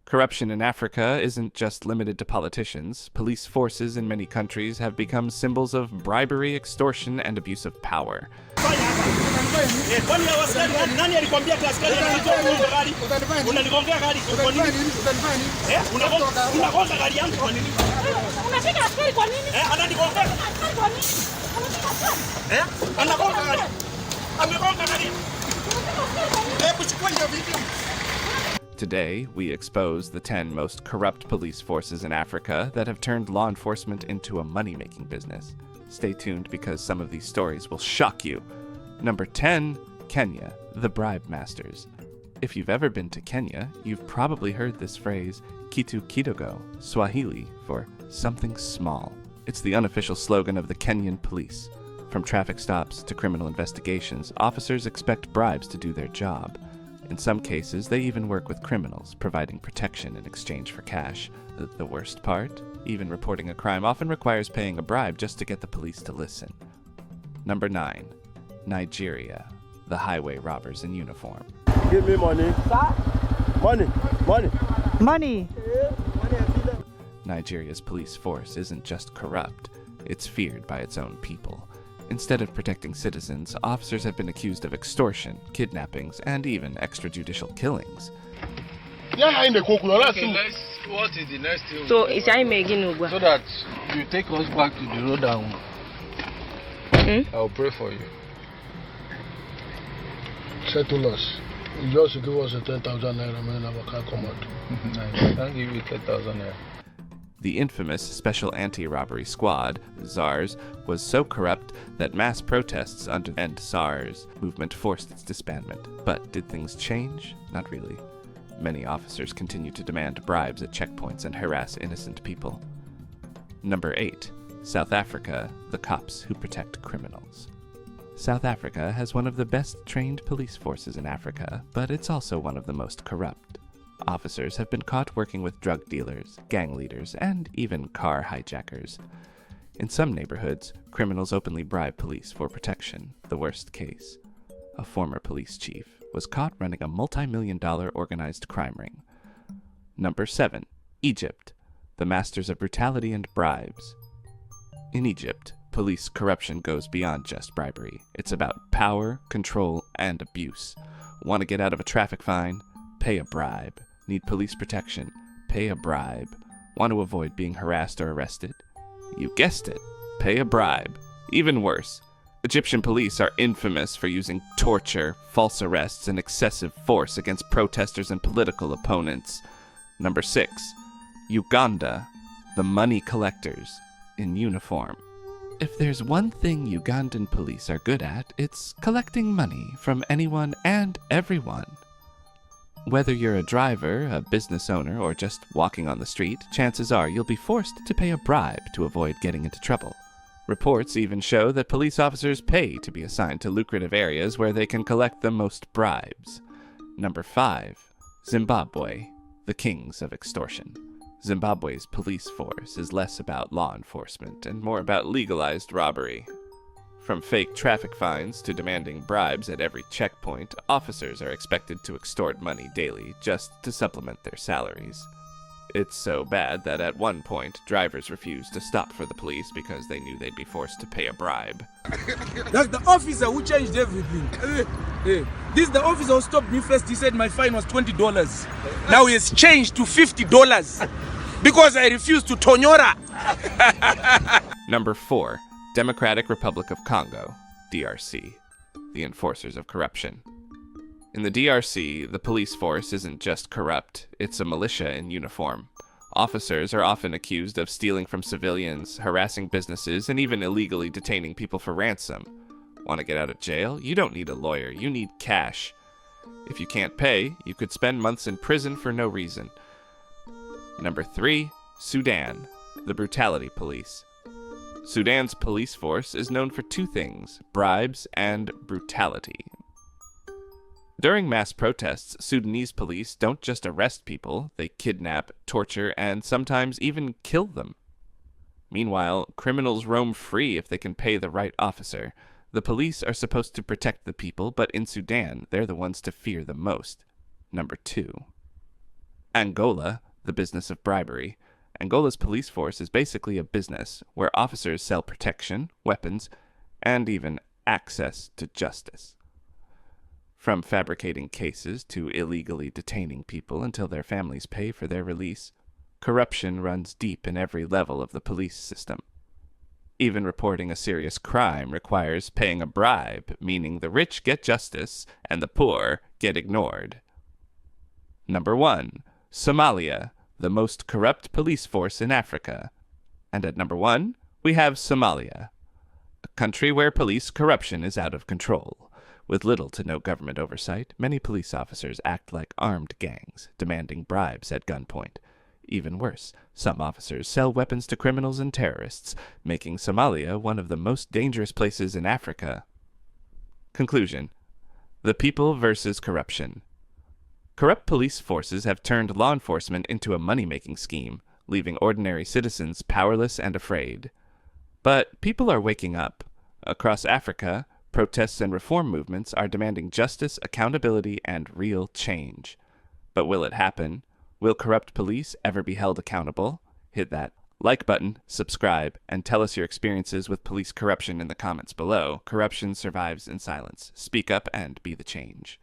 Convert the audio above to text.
Corruption in Africa isn't just limited to politicians. Police forces in many countries have become symbols of bribery, extortion, and abuse of power. Today, we expose the 10 most corrupt police forces in Africa that have turned law enforcement into a money-making business. Stay tuned because some of these stories will shock you. Number 10, Kenya, the Bribe Masters. If you've ever been to Kenya, you've probably heard this phrase, kitu kidogo, Swahili for something small. It's the unofficial slogan of the Kenyan police. From traffic stops to criminal investigations, officers expect bribes to do their job. In some cases, they even work with criminals, providing protection in exchange for cash. The worst part? Even reporting a crime often requires paying a bribe just to get the police to listen. Number 9. Nigeria, the highway robbers in uniform. Give me money. Money. Money. Money. Nigeria's police force isn't just corrupt, it's feared by its own people. Instead of protecting citizens, officers have been accused of extortion, kidnappings, and even extrajudicial killings. Okay, what is the next thing? So it's making So that you take us back to the road and I'll pray for you. Settle us. You just give us a 10,000 naira, man, I can't come out. I can't give you 10,000 naira. The infamous Special Anti-Robbery Squad, SARS, was so corrupt that mass protests under the End SARS movement forced its disbandment. But did things change? Not really. Many officers continue to demand bribes at checkpoints and harass innocent people. Number 8. South Africa, the cops who protect criminals. South Africa has one of the best trained police forces in Africa, but it's also one of the most corrupt. Officers have been caught working with drug dealers, gang leaders, and even car hijackers. In some neighborhoods, criminals openly bribe police for protection. The worst case: a former police chief was caught running a multi-million-dollar organized crime ring. Number 7. Egypt, the masters of brutality and bribes. In Egypt, police corruption goes beyond just bribery. It's about power, control, and abuse. Want to get out of a traffic fine? Pay a bribe. Need police protection? Pay a bribe. Want to avoid being harassed or arrested? You guessed it. Pay a bribe. Even worse, Egyptian police are infamous for using torture, false arrests, and excessive force against protesters and political opponents. Number 6. Uganda, the money collectors in uniform. If there's one thing Ugandan police are good at, it's collecting money from anyone and everyone. Whether you're a driver, a business owner, or just walking on the street, chances are you'll be forced to pay a bribe to avoid getting into trouble. Reports even show that police officers pay to be assigned to lucrative areas where they can collect the most bribes. Number 5. Zimbabwe, the kings of extortion. Zimbabwe's police force is less about law enforcement and more about legalized robbery. From fake traffic fines to demanding bribes at every checkpoint, officers are expected to extort money daily just to supplement their salaries. It's so bad that at one point, drivers refused to stop for the police because they knew they'd be forced to pay a bribe. That's the officer who changed everything. This is the officer who stopped me first. He said my fine was $20. Now he has changed to $50 because I refused to Tonyora. Number 4. Democratic Republic of Congo, DRC, the enforcers of corruption. In the DRC, the police force isn't just corrupt, it's a militia in uniform. Officers are often accused of stealing from civilians, harassing businesses, and even illegally detaining people for ransom. Want to get out of jail? You don't need a lawyer, you need cash. If you can't pay, you could spend months in prison for no reason. Number 3. Sudan, the brutality police. Sudan's police force is known for 2 things: bribes and brutality. During mass protests, Sudanese police don't just arrest people, they kidnap, torture, and sometimes even kill them. Meanwhile, criminals roam free if they can pay the right officer. The police are supposed to protect the people, but in Sudan, they're the ones to fear the most. Number 2. Angola, the business of bribery. Angola's police force is basically a business where officers sell protection, weapons, and even access to justice. From fabricating cases to illegally detaining people until their families pay for their release, corruption runs deep in every level of the police system. Even reporting a serious crime requires paying a bribe, meaning the rich get justice and the poor get ignored. Number 1. Somalia, the most corrupt police force in Africa. And at number 1, we have Somalia, a country where police corruption is out of control. With little to no government oversight, many police officers act like armed gangs, demanding bribes at gunpoint. Even worse, some officers sell weapons to criminals and terrorists, making Somalia one of the most dangerous places in Africa. Conclusion: the people versus corruption. Corrupt police forces have turned law enforcement into a money-making scheme, leaving ordinary citizens powerless and afraid. But people are waking up. Across Africa, protests and reform movements are demanding justice, accountability, and real change. But will it happen? Will corrupt police ever be held accountable? Hit that like button, subscribe, and tell us your experiences with police corruption in the comments below. Corruption survives in silence. Speak up and be the change.